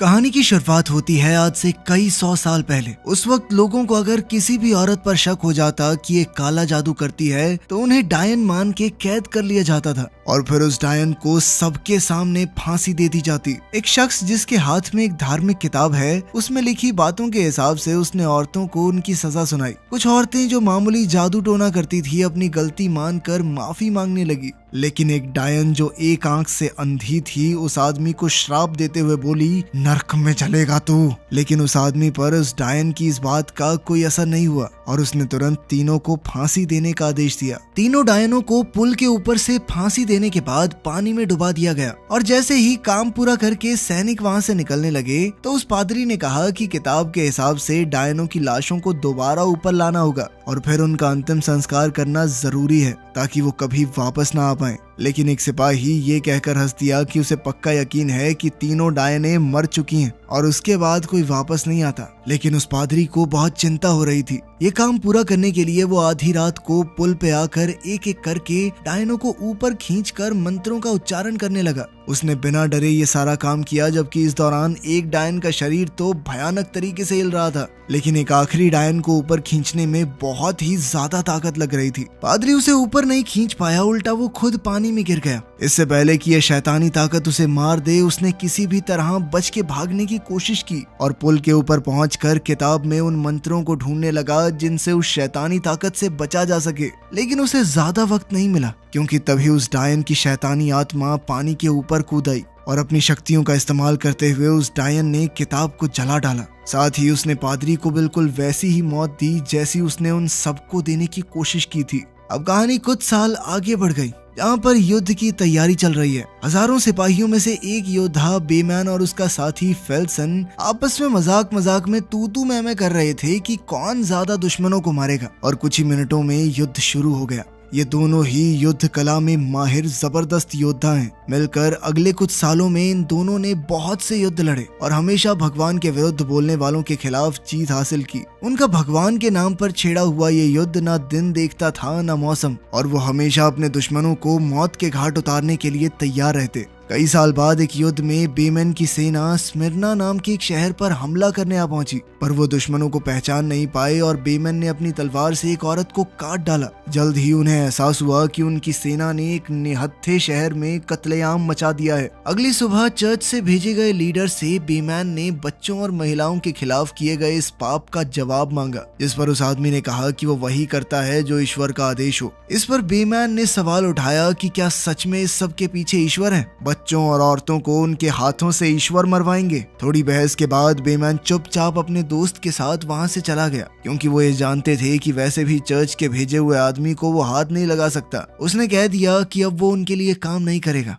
कहानी की शुरुआत होती है आज से कई 100 साल पहले। उस वक्त लोगों को अगर किसी भी औरत पर शक हो जाता कि ये काला जादू करती है तो उन्हें डायन मान के कैद कर लिया जाता था और फिर उस डायन को सबके सामने फांसी दे दी जाती। एक शख्स जिसके हाथ में एक धार्मिक किताब है, उसमें लिखी बातों के हिसाब से उसने औरतों को उनकी सजा सुनाई। कुछ औरतें जो मामूली जादू टोना करती थी अपनी गलती मानकर माफी मांगने लगी, लेकिन एक डायन जो एक आंख से अंधी थी उस आदमी को श्राप देते हुए बोली, नरक में चलेगा तू। लेकिन उस आदमी पर उस डायन की इस बात का कोई असर नहीं हुआ और उसने तुरंत तीनों को फांसी देने का आदेश दिया। तीनों डायनों को पुल के ऊपर से फांसी देने के बाद पानी में डुबा दिया गया और जैसे ही काम पूरा करके सैनिक वहां से निकलने लगे तो उस पादरी ने कहा कि किताब के हिसाब से डायनों की लाशों को दोबारा ऊपर लाना होगा और फिर उनका अंतिम संस्कार करना जरूरी है ताकि वो कभी वापस ना आ पाए। लेकिन एक सिपाही ये कहकर हंस दिया कि उसे पक्का यकीन है कि तीनों डायनें मर चुकी हैं और उसके बाद कोई वापस नहीं आता। लेकिन उस पादरी को बहुत चिंता हो रही थी। ये काम पूरा करने के लिए वो आधी रात को पुल पे आकर एक एक करके डायनों को ऊपर खींचकर मंत्रों का उच्चारण करने लगा। उसने बिना डरे ये सारा काम किया, जबकि इस दौरान एक डायन का शरीर तो भयानक तरीके से हिल रहा था, लेकिन एक आखिरी डायन को ऊपर खींचने में बहुत ही ज्यादा ताकत लग रही थी। पादरी उसे ऊपर नहीं खींच पाया, उल्टा वो खुद पानी में गिर गया। इससे पहले कि यह शैतानी ताकत उसे मार दे, उसने किसी भी तरह बच के भागने की कोशिश की और पुल के ऊपर पहुंचकर किताब में उन मंत्रों को ढूंढने लगा जिनसे उस शैतानी ताकत से बचा जा सके। लेकिन उसे ज्यादा वक्त नहीं मिला क्योंकि तभी उस डायन की शैतानी आत्मा पानी के ऊपर कूद आई और अपनी शक्तियों का इस्तेमाल करते हुए उस डायन ने किताब को जला डाला। साथ ही उसने पादरी को बिल्कुल वैसी ही मौत दी जैसी उसने उन सबको देने की कोशिश की थी। अब कहानी कुछ साल आगे बढ़ गई जहाँ पर युद्ध की तैयारी चल रही है। हजारों सिपाहियों में से एक योद्धा बेमैन और उसका साथी फेल्सन आपस में मजाक में तू मैं कर रहे थे कि कौन ज्यादा दुश्मनों को मारेगा और कुछ ही मिनटों में युद्ध शुरू हो गया। ये दोनों ही युद्ध कला में माहिर जबरदस्त योद्धा हैं। मिलकर अगले कुछ सालों में इन दोनों ने बहुत से युद्ध लड़े और हमेशा भगवान के विरुद्ध बोलने वालों के खिलाफ जीत हासिल की। उनका भगवान के नाम पर छेड़ा हुआ ये युद्ध ना दिन देखता था ना मौसम, और वो हमेशा अपने दुश्मनों को मौत के घाट उतारने के लिए तैयार रहते। कई साल बाद एक युद्ध में बेमन की सेना स्मिर्ना नाम के एक शहर पर हमला करने आ पहुंची, पर वो दुश्मनों को पहचान नहीं पाए और बेमन ने अपनी तलवार से एक औरत को काट डाला। जल्द ही उन्हें एहसास हुआ कि उनकी सेना ने एक निहत्थे शहर में कत्लेआम मचा दिया है। अगली सुबह चर्च से भेजे गए लीडर से बेमन ने बच्चों और महिलाओं के खिलाफ किए गए इस पाप का जवाब मांगा, जिस पर उस आदमी ने कहा कि वो वही करता है जो ईश्वर का आदेश हो। इस पर बेमन ने सवाल उठाया कि क्या सच में इस सब के पीछे ईश्वर है? बच्चों और औरतों को उनके हाथों से ईश्वर मरवाएंगे? थोड़ी बहस के बाद बेमन चुपचाप अपने दोस्त के साथ वहां से चला गया क्योंकि वो ये जानते थे कि वैसे भी चर्च के भेजे हुए आदमी को वो हाथ नहीं लगा सकता। उसने कह दिया कि अब वो उनके लिए काम नहीं करेगा।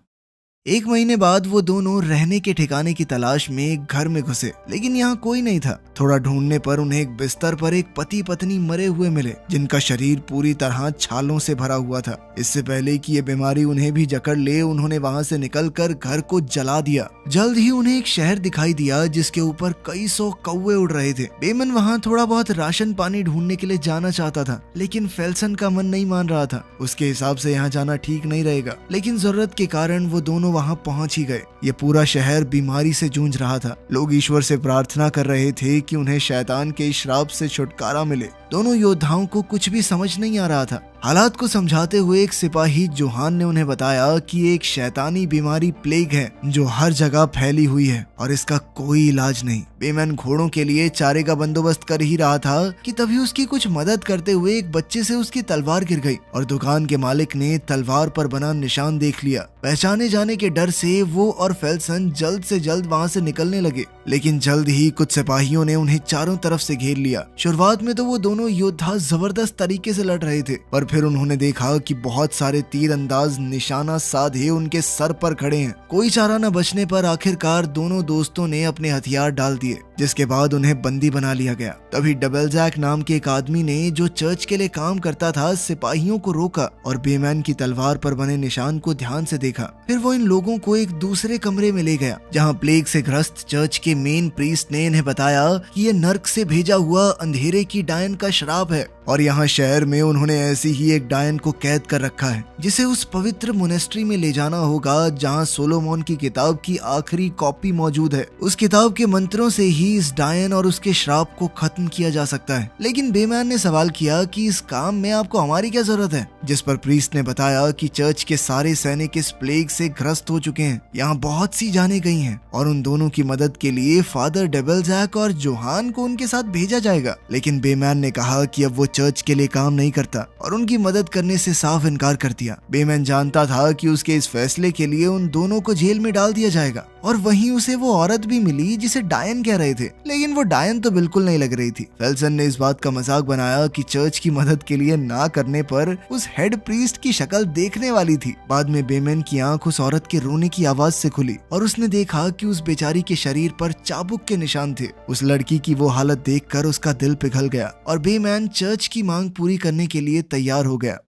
एक महीने बाद वो दोनों रहने के ठिकाने की तलाश में एक घर में घुसे, लेकिन यहाँ कोई नहीं था। थोड़ा ढूंढने पर उन्हें एक बिस्तर पर एक पति पत्नी मरे हुए मिले जिनका शरीर पूरी तरह छालों से भरा हुआ था। इससे पहले कि ये बीमारी उन्हें भी जकड़ ले, उन्होंने वहां से निकलकर घर को जला दिया। जल्द ही उन्हें एक शहर दिखाई दिया जिसके ऊपर कई 100 कौवे उड़ रहे थे। बेमन वहाँ थोड़ा बहुत राशन पानी ढूंढने के लिए जाना चाहता था, लेकिन फेल्सन का मन नहीं मान रहा था। उसके हिसाब से यहाँ जाना ठीक नहीं रहेगा, लेकिन जरूरत के कारण वो दोनों वहां पहुंच ही गए। ये पूरा शहर बीमारी से जूझ रहा था। लोग ईश्वर से प्रार्थना कर रहे थे कि उन्हें शैतान के श्राप से छुटकारा मिले। दोनों योद्धाओं को कुछ भी समझ नहीं आ रहा था। हालात को समझाते हुए एक सिपाही जोहान ने उन्हें बताया कि एक शैतानी बीमारी प्लेग है जो हर जगह फैली हुई है और इसका कोई इलाज नहीं। बेमन घोड़ों के लिए चारे का बंदोबस्त कर ही रहा था कि तभी उसकी कुछ मदद करते हुए एक बच्चे से उसकी तलवार गिर गई और दुकान के मालिक ने तलवार पर बना निशान देख लिया। पहचाने जाने के डर से वो और फेल्सन जल्द से जल्द वहां से निकलने लगे, लेकिन जल्द ही कुछ सिपाहियों ने उन्हें चारों तरफ से घेर लिया। शुरुआत में तो वो दोनों योद्धा जबरदस्त तरीके से लड़ रहे थे, पर फिर उन्होंने देखा कि बहुत सारे तीरंदाज निशाना साधे उनके सर पर खड़े हैं। कोई चारा न बचने पर आखिरकार दोनों दोस्तों ने अपने हथियार डाल दिए जिसके बाद उन्हें बंदी बना लिया गया। तभी डबल जैक नाम के एक आदमी ने, जो चर्च के लिए काम करता था, सिपाहियों को रोका और बेमैन की तलवार पर बने निशान को ध्यान से देखा। फिर वो इन लोगों को एक दूसरे कमरे में ले गया जहाँ प्लेग से ग्रस्त चर्च के मेन प्रीस्ट ने इन्हें बताया कि ये नर्क से भेजा हुआ अंधेरे की डायन का श्राप है और यहाँ शहर में उन्होंने ऐसी ही एक डायन को कैद कर रखा है जिसे उस पवित्र मोनेस्ट्री में ले जाना होगा जहाँ सोलोमन की किताब की आखिरी कॉपी मौजूद है। उस किताब के मंत्रों से ही इस डायन और उसके श्राप को खत्म किया जा सकता है। लेकिन बेमैन ने सवाल किया कि इस काम में आपको हमारी क्या जरूरत है, जिस पर प्रीस्ट ने बताया कि चर्च के सारे सैनिक इस प्लेग से ग्रस्त हो चुके हैं, यहाँ बहुत सी जाने गई हैं और उन दोनों की मदद के लिए फादर डबल जैक और जोहान को उनके साथ भेजा जाएगा। लेकिन बेमैन ने कहा कि अब वो चर्च के लिए काम नहीं करता और उनकी मदद करने से साफ इनकार कर दिया। बेमैन जानता था कि उसके इस फैसले के लिए उन दोनों को जेल में डाल दिया जाएगा और वहीं उसे वो औरत भी मिली जिसे डायन कह रहे थे, लेकिन वो डायन तो बिल्कुल नहीं लग रही थी। फेल्सन ने इस बात का मजाक बनाया कि चर्च की मदद के लिए ना करने पर उस हेड प्रीस्ट की शक्ल देखने वाली थी। बाद में बेमैन की आंख उस औरत के रोने की आवाज से खुली और उसने देखा कि उस बेचारी के शरीर पर चाबुक के निशान थे। उस लड़की की वो हालत देखकर उसका दिल पिघल गया और बेमैन चर्च की मांग पूरी करने के लिए तैयार हो गया।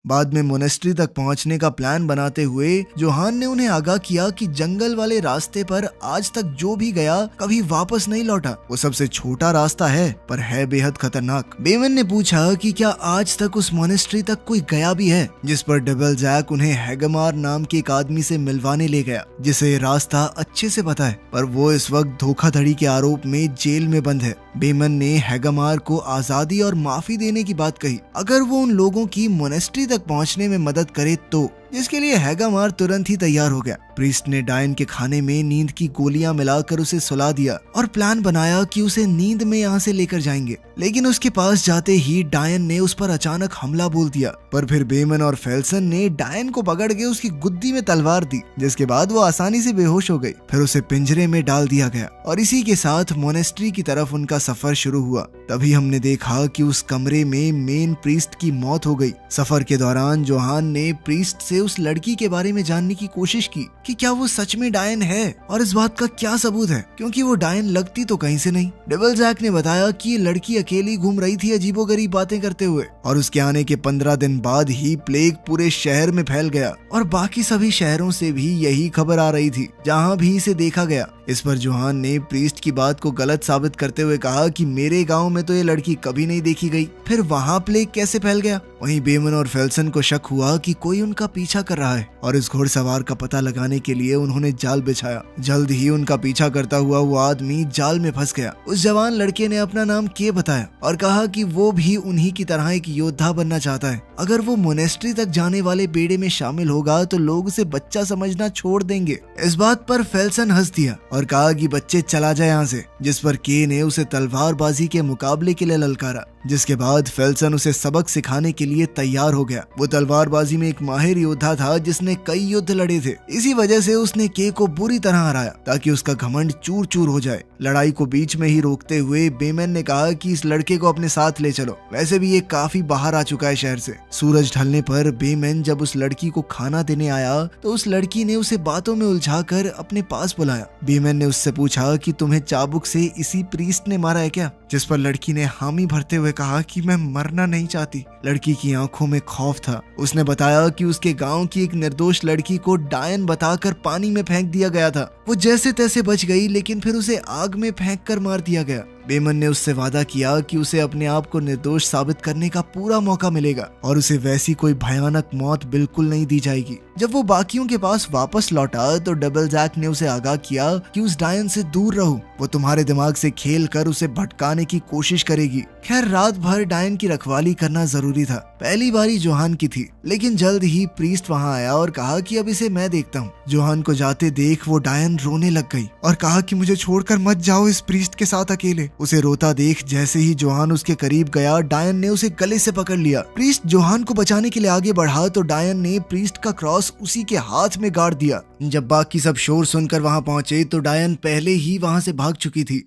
बाद में मोनेस्ट्री तक पहुंचने का प्लान बनाते हुए जोहान ने उन्हें आगाह किया कि जंगल वाले रास्ते पर आज तक जो भी गया कभी वापस नहीं लौटा। वो सबसे छोटा रास्ता है पर है बेहद खतरनाक। बेमैन ने पूछा कि क्या आज तक उस मोनेस्ट्री तक कोई गया भी है, जिस पर डबल जैक उन्हें हैगमार नाम के एक आदमी से मिलवाने ले गया जिसे रास्ता अच्छे से पता है, पर वो इस वक्त धोखाधड़ी के आरोप में जेल में बंद है। बेमन ने हैगमार को आजादी और माफी देने की बात कही अगर वो उन लोगों की मोनेस्ट्री तक पहुंचने में मदद करे तो, जिसके लिए हैगमार तुरंत ही तैयार हो गया। प्रीस्ट ने डायन के खाने में नींद की गोलियां मिलाकर उसे सुला दिया और प्लान बनाया कि उसे नींद में यहाँ से लेकर जाएंगे। लेकिन उसके पास जाते ही डायन ने उस पर अचानक हमला बोल दिया, पर फिर बेमन और फेल्सन ने डायन को पकड़ के उसकी गुद्दी में तलवार दी, जिसके बाद वो आसानी से बेहोश हो गई। फिर उसे पिंजरे में डाल दिया गया और इसी के साथ मोनेस्ट्री की तरफ उनका सफर शुरू हुआ। तभी हमने देखा कि उस कमरे में मेन प्रीस्ट की मौत हो गई। सफर के दौरान जोहान ने प्रीस्ट से उस लड़की के बारे में जानने की कोशिश की कि क्या वो सच में डायन है और इस बात का क्या सबूत है, क्योंकि वो डायन लगती तो कहीं से नहीं। डबल जैक ने बताया कि ये लड़की अकेली घूम रही थी अजीबोगरीब बातें करते हुए और उसके आने के 15 दिन बाद ही प्लेग पूरे शहर में फैल गया और बाकी सभी शहरों से भी यही खबर आ रही थी जहाँ भी इसे देखा गया। इस पर जोहान ने प्रीस्ट की बात को गलत साबित करते हुए कहा कि मेरे गांव में तो ये लड़की कभी नहीं देखी गई, फिर वहाँ प्लेग कैसे फैल गया। वहीं बेमन और फेल्सन को शक हुआ कि कोई उनका पीछा कर रहा है और इस घुड़सवार का पता लगाने के लिए उन्होंने जाल बिछाया। जल्द ही उनका पीछा करता हुआ वो आदमी जाल में फंस गया। उस जवान लड़के ने अपना नाम के बताया और कहा कि वो भी उन्हीं की तरह एक योद्धा बनना चाहता है। अगर वो मोनेस्ट्री तक जाने वाले बेड़े में शामिल होगा तो लोग उसे बच्चा समझना छोड़ देंगे। इस बात पर फेल्सन हंस दिया और कहा कि बच्चे चला जाए यहाँ से, जिस पर के ने उसे तलवारबाजी के मुकाबले के लिए ललकारा, जिसके बाद फेल्सन उसे सबक सिखाने के लिए तैयार हो गया। वो तलवारबाजी में एक माहिर योद्धा था जिसने कई युद्ध लड़े थे। इसी वजह से उसने के को बुरी तरह हराया ताकि उसका घमंड चूर चूर हो जाए। लड़ाई को बीच में ही रोकते हुए बेमन ने कहा कि इस लड़के को अपने साथ ले चलो, वैसे भी ये काफी बाहर आ चुका है शहर से। सूरज ढलने पर बेमन जब उस लड़की को खाना देने आया तो उस लड़की ने उसे बातों में उलझाकर अपने पास बुलाया। बेमन ने उससे पूछा कि तुम्हें चाबुक से इसी प्रीस्ट ने मारा है क्या, जिस पर लड़की ने हामी भरते हुए कहा कि मैं मरना नहीं चाहती। लड़की की आंखों में खौफ था। उसने बताया कि उसके गांव की एक निर्दोष लड़की को डायन बताकर पानी में फेंक दिया गया था। वो जैसे तैसे बच गई, लेकिन फिर उसे आग में फेंक कर मार दिया गया। बेमन ने उससे वादा किया कि उसे अपने आप को निर्दोष साबित करने का पूरा मौका मिलेगा और उसे वैसी कोई भयानक मौत बिल्कुल नहीं दी जाएगी। जब वो बाकियों के पास वापस लौटा तो डबल जैक ने उसे आगाह किया कि उस डायन से दूर रहो, वो तुम्हारे दिमाग से खेल कर उसे भटकाने की कोशिश करेगी। खैर, रात भर डायन की रखवाली करना जरूरी था। पहली बारी जोहान की थी, लेकिन जल्द ही प्रीस्ट वहाँ आया और कहा कि अब इसे मैं देखता हूँ। जोहान को जाते देख वो डायन रोने लग गई और कहा कि मुझे छोड़कर मत जाओ इस प्रीस्ट के साथ अकेले। उसे रोता देख जैसे ही जोहान उसके करीब गया, डायन ने उसे गले से पकड़ लिया। प्रीस्ट जोहान को बचाने के लिए आगे बढ़ा तो डायन ने प्रीस्ट का क्रॉस उसी के हाथ में गाड़ दिया। जब बाकी सब शोर सुनकर वहां पहुंचे तो डायन पहले ही वहां से भाग चुकी थी।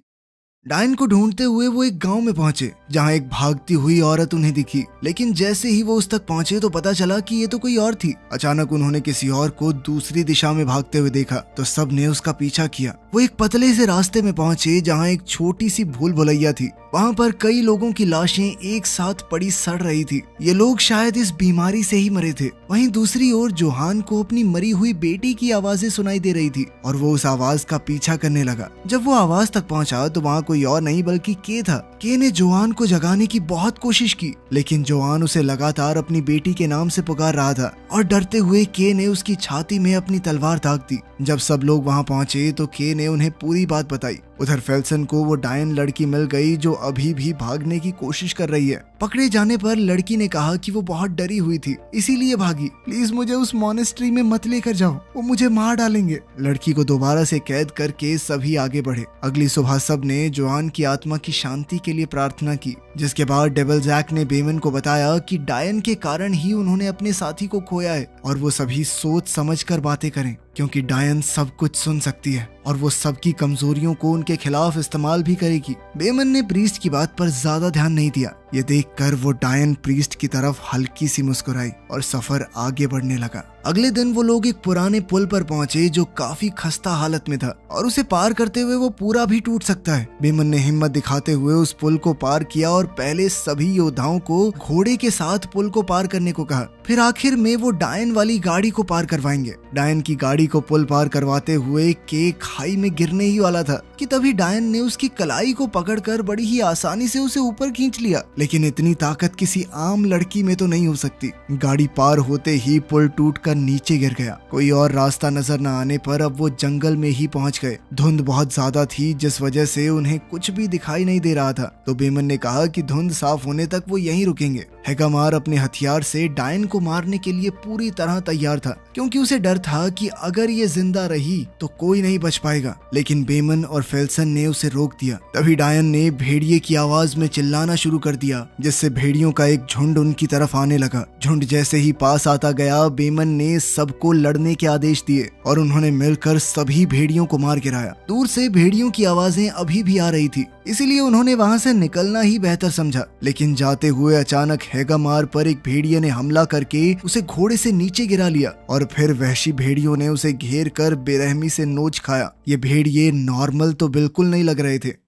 डायन को ढूंढते हुए वो एक गांव में पहुंचे जहां एक भागती हुई औरत उन्हें दिखी, लेकिन जैसे ही वो उस तक पहुंचे तो पता चला कि ये तो कोई और थी। अचानक उन्होंने किसी और को दूसरी दिशा में भागते हुए देखा तो सब ने उसका पीछा किया। वो एक पतले से रास्ते में पहुंचे जहां एक छोटी सी भूल भुलैया थी। वहां पर कई लोगों की लाशें एक साथ पड़ी सड़ रही थी। ये लोग शायद इस बीमारी से ही मरे थे। वहीं दूसरी ओर जोहान को अपनी मरी हुई बेटी की आवाजें सुनाई दे रही थी और वो उस आवाज का पीछा करने लगा। जब वो आवाज तक पहुंचा तो वहाँ कोई और नहीं बल्कि के था। के ने जोहान को जगाने की बहुत कोशिश की, लेकिन जोहान उसे लगातार अपनी बेटी के नाम से पुकार रहा था और डरते हुए के ने उसकी छाती में अपनी तलवार दाग दी। जब सब लोग वहाँ पहुंचे तो के ने उन्हें पूरी बात बताई। उधर फेल्सन को वो डायन लड़की मिल गई जो अभी भी भागने की कोशिश कर रही है। पकड़े जाने पर लड़की ने कहा कि वो बहुत डरी हुई थी इसीलिए भागी। प्लीज मुझे उस मॉनेस्ट्री में मत लेकर जाओ, वो मुझे मार डालेंगे। लड़की को दोबारा से कैद करके सभी आगे बढ़े। अगली सुबह सब ने जोहान की आत्मा की शांति के लिए प्रार्थना की, जिसके बाद डेविल जैक ने बेमन को बताया कि डायन के कारण ही उन्होंने अपने साथी को खोया है और वो सभी सोच समझ कर बातें करें, क्योंकि डायन सब कुछ सुन सकती है और वो सबकी कमजोरियों को उनके खिलाफ इस्तेमाल भी करेगी। बेमन ने प्रीस्ट की बात पर ज्यादा ध्यान नहीं दिया। ये देखकर वो डायन प्रीस्ट की तरफ हल्की सी मुस्कुराई और सफर आगे बढ़ने लगा। अगले दिन वो लोग एक पुराने पुल पर पहुंचे जो काफी खस्ता हालत में था और उसे पार करते हुए वो पूरा भी टूट सकता है। बेमन ने हिम्मत दिखाते हुए उस पुल को पार किया और पहले सभी योद्धाओं को घोड़े के साथ पुल को पार करने को कहा। फिर आखिर में वो डायन वाली गाड़ी को पार करवाएंगे। डायन की गाड़ी को पुल पार करवाते हुए के खाई में गिरने ही वाला था कि तभी डायन ने उसकी कलाई को पकड़कर बड़ी ही आसानी से उसे ऊपर खींच लिया। लेकिन इतनी ताकत किसी आम लड़की में तो नहीं हो सकती। गाड़ी पार होते ही पुल टूटकर नीचे गिर गया। कोई और रास्ता नजर न आने पर अब वो जंगल में ही पहुंच गए। धुंध बहुत ज्यादा थी जिस वजह से उन्हें कुछ भी दिखाई नहीं दे रहा था। तो बेमन ने कहा कि धुंध साफ होने तक वो यहीं रुकेंगे। हैगामार अपने हथियार से डायन को मारने के लिए पूरी तरह तैयार था, क्योंकि उसे डर था कि अगर ये जिंदा रही तो कोई नहीं बच पाएगा। लेकिन बेमन और फेल्सन ने उसे रोक दिया। तभी डायन ने भेड़िए की आवाज में चिल्लाना शुरू कर दिया, जिससे भेड़ियों का एक झुंड उनकी तरफ आने लगा। झुंड जैसे ही पास आता गया, बेमन ने सबको लड़ने के आदेश दिए और उन्होंने मिलकर सभी भेड़ियों को मार गिराया। दूर से भेड़ियों की आवाजें अभी भी आ रही थी, इसीलिए उन्होंने वहां से निकलना ही बेहतर समझा। लेकिन जाते हुए अचानक हैगामार पर एक भेड़िए ने हमला करके उसे घोड़े से नीचे गिरा लिया और फिर वहशी भेड़ियों ने उसे घेर कर बेरहमी से नोच खाया। ये भेड़िए नॉर्मल तो बिल्कुल नहीं लग रहे थे।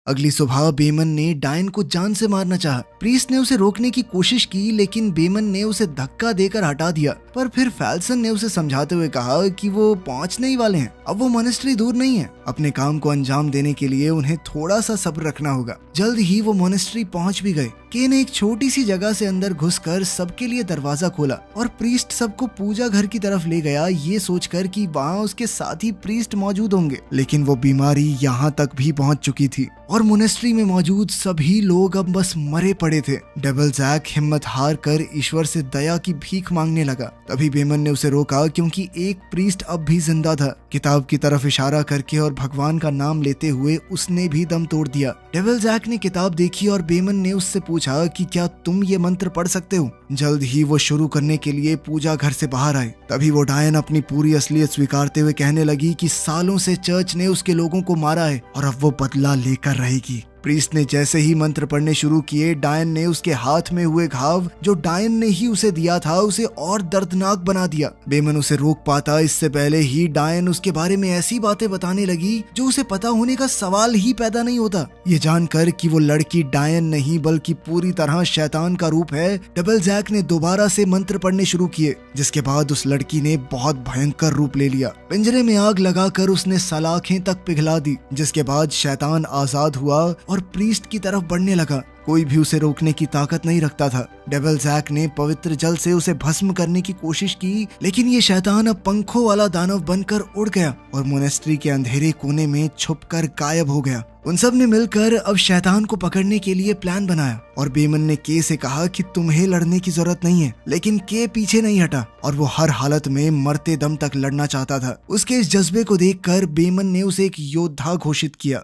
अगली सुबह बेमन ने डायन को जान से मारना चाहा। प्रीस्ट ने उसे रोकने की कोशिश की, लेकिन बेमन ने उसे धक्का देकर हटा दिया। पर फिर फेल्सन ने उसे समझाते हुए कहा कि वो पहुंचने ही वाले हैं, अब वो मोनेस्ट्री दूर नहीं है। अपने काम को अंजाम देने के लिए उन्हें थोड़ा सा सब्र रखना होगा। जल्द ही वो मोनेस्ट्री पहुंच भी गए। के ने एक छोटी सी जगह से अंदर घुसकर सबके लिए दरवाजा खोला और प्रीस्ट सबको पूजा घर की तरफ ले गया, ये सोचकर कि वहाँ उसके साथी प्रीस्ट मौजूद होंगे। लेकिन वो बीमारी यहाँ तक भी पहुँच चुकी थी और मोनेस्ट्री में मौजूद सभी लोग अब बस मरे पड़े थे। डेविल जैक हिम्मत हार कर ईश्वर से दया की भीख मांगने लगा। तभी बेमन ने उसे रोका, क्योंकि एक प्रीस्ट अब भी जिंदा था। किताब की तरफ इशारा करके और भगवान का नाम लेते हुए उसने भी दम तोड़ दिया। डेविल जैक ने किताब देखी और बेमन ने उससे पूछा कि क्या तुम ये मंत्र पढ़ सकते हो। जल्द ही वो शुरू करने के लिए पूजा घर से बाहर आए। तभी वो डायन अपनी पूरी असलियत स्वीकारते हुए कहने लगी कि सालों से चर्च ने उसके लोगों को मारा है और अब वो बदला लेकर रहेगी। प्रीस्ट ने जैसे ही मंत्र पढ़ने शुरू किए, डायन ने उसके हाथ में हुए घाव जो डायन ने ही उसे दिया था उसे और दर्दनाक बना दिया। बेमन उसे रोक पाता इससे पहले ही डायन उसके बारे में ऐसी बातें बताने लगी जो उसे पता होने का सवाल ही पैदा नहीं होता। ये जानकर कि वो लड़की डायन नहीं बल्कि पूरी तरह शैतान का रूप है, डेविल जैक ने दोबारा से मंत्र पढ़ने शुरू किए, जिसके बाद उस लड़की ने बहुत भयंकर रूप ले लिया। पिंजरे में आग लगाकर उसने सलाखें तक पिघला दी, जिसके बाद शैतान आजाद हुआ और प्रीस्ट की तरफ बढ़ने लगा। कोई भी उसे रोकने की ताकत नहीं रखता था। डेविल जैक ने पवित्र जल से उसे भस्म करने की कोशिश की, लेकिन ये शैतान अब पंखों वाला दानव बनकर उड़ गया और मोनेस्ट्री के अंधेरे कोने में छुपकर गायब हो गया। उन सब ने मिलकर अब शैतान को पकड़ने के लिए प्लान बनाया और बेमन ने के से कहा कि तुम्हें लड़ने की जरूरत नहीं है। लेकिन के पीछे नहीं हटा और वो हर हालत में मरते दम तक लड़ना चाहता था। उसके इस जज्बे को देखकर बेमन ने उसे एक योद्धा घोषित किया।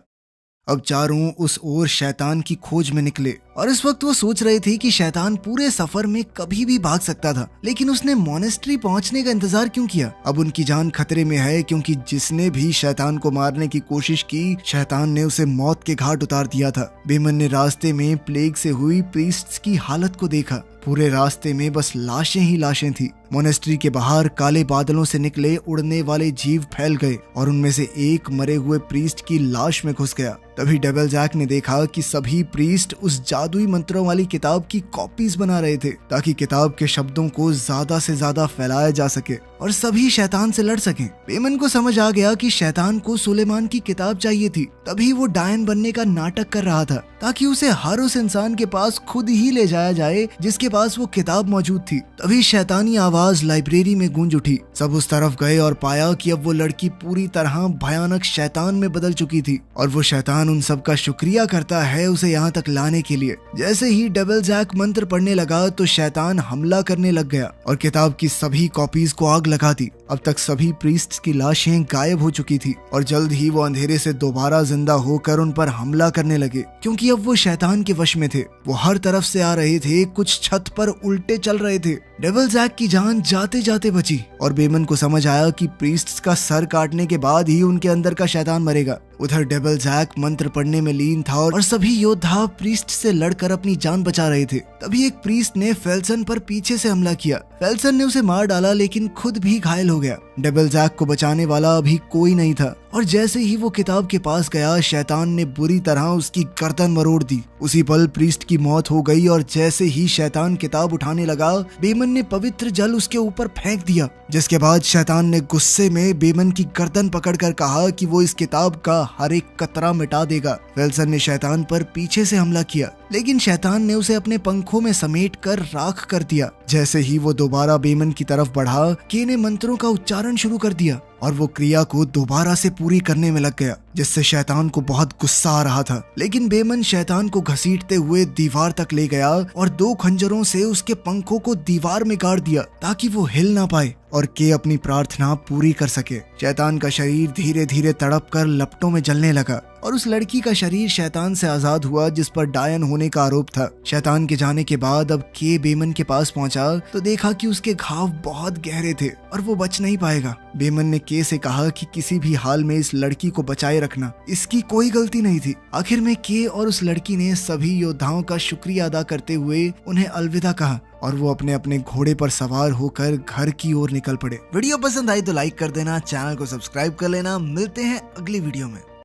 अब चारों उस ओर शैतान की खोज में निकले और इस वक्त वो सोच रहे थे कि शैतान पूरे सफर में कभी भी भाग सकता था, लेकिन उसने मॉनेस्ट्री पहुंचने का इंतजार क्यों किया? अब उनकी जान खतरे में है, क्योंकि जिसने भी शैतान को मारने की कोशिश की, शैतान ने उसे मौत के घाट उतार दिया था। बेमन ने रास्ते में प्लेग से हुई प्रीस्ट्स की हालत को देखा। पूरे रास्ते में बस लाशें ही लाशें थी। मोनेस्ट्री के बाहर काले बादलों से निकले उड़ने वाले जीव फैल गए और उनमें से एक मरे हुए प्रीस्ट की लाश में घुस गया। तभी डेविल जैक ने देखा कि सभी प्रीस्ट उस जादुई मंत्रों वाली किताब की कॉपीज बना रहे थे, ताकि किताब के शब्दों को ज्यादा से ज्यादा फैलाया जा सके और सभी शैतान से लड़ सकें। बेमन को समझ आ गया कि शैतान को सुलेमान की किताब चाहिए थी, तभी वो डायन बनने का नाटक कर रहा था, ताकि उसे हर उस इंसान के पास खुद ही ले जाया जाए जिसके पास वो किताब मौजूद थी। तभी शैतानी आवाज लाइब्रेरी में गूंज उठी। सब उस तरफ गए और पाया कि अब वो लड़की पूरी तरह भयानक शैतान में बदल चुकी थी और वो शैतान उन सब का शुक्रिया करता है उसे यहाँ तक लाने के लिए। जैसे ही डेविल जैक मंत्र पढ़ने लगा तो शैतान हमला करने लग गया और किताब की सभी कॉपीज को आग लगा दी। अब तक सभी प्रीस्ट्स की लाशें गायब हो चुकी थी और जल्द ही वो अंधेरे से दोबारा जिंदा होकर उन पर हमला करने लगे, क्योंकि अब वो शैतान के वश में थे। वो हर तरफ से आ रहे थे, कुछ छत पर उल्टे चल रहे थे। डेविल जैक की जान जाते जाते बची और बेमन को समझ आया कि प्रीस्ट्स का सर काटने के बाद ही उनके अंदर का शैतान मरेगा। उधर डेविल जैक मंत्र पढ़ने में लीन था और सभी योद्धा प्रीस्ट से लड़कर अपनी जान बचा रहे थे। तभी एक प्रीस्ट ने फेल्सन पर पीछे से हमला किया। फेल्सन ने उसे मार डाला, लेकिन खुद भी घायल हो गया। डेविल जैक को बचाने वाला अभी कोई नहीं था और जैसे ही वो किताब के पास गया, शैतान ने बुरी तरह उसकी गर्दन मरोड़ दी। उसी पल प्रीस्ट की मौत हो गई और जैसे ही शैतान किताब उठाने लगा, बेमन ने पवित्र जल उसके ऊपर फेंक दिया, जिसके बाद शैतान ने गुस्से में बेमन की गर्दन पकड़कर कहा कि वो इस किताब का हर एक कतरा मिटा देगा। फेल्सन ने शैतान पर पीछे से हमला किया, लेकिन शैतान ने उसे अपने पंखों में समेटकर राख कर दिया। जैसे ही वो दोबारा बेमन की तरफ बढ़ा, के ने मंत्रों का उच्चारण शुरू कर दिया और वो क्रिया को दोबारा से पूरी करने में लग गया, जिससे शैतान को बहुत गुस्सा आ रहा था। लेकिन बेमन शैतान को घसीटते हुए दीवार तक ले गया और 2 खंजरों से उसके पंखों को दीवार में गाड़ दिया ताकि वो हिल ना पाए और के अपनी प्रार्थना पूरी कर सके। शैतान का शरीर धीरे धीरे तड़प कर लपटों में जलने लगा और उस लड़की का शरीर शैतान से आजाद हुआ जिस पर डायन होने का आरोप था। शैतान के जाने के बाद अब के बेमन के पास पहुंचा तो देखा कि उसके घाव बहुत गहरे थे और वो बच नहीं पाएगा। बेमन ने के से कहा कि किसी भी हाल में इस लड़की को बचाए रखना, इसकी कोई गलती नहीं थी। आखिर में के और उस लड़की ने सभी योद्धाओं का शुक्रिया अदा करते हुए उन्हें अलविदा कहा और वो अपने अपने घोड़े पर सवार होकर घर की ओर निकल पड़े। वीडियो पसंद आई तो लाइक कर देना, चैनल को सब्सक्राइब कर लेना। मिलते हैं अगली वीडियो में।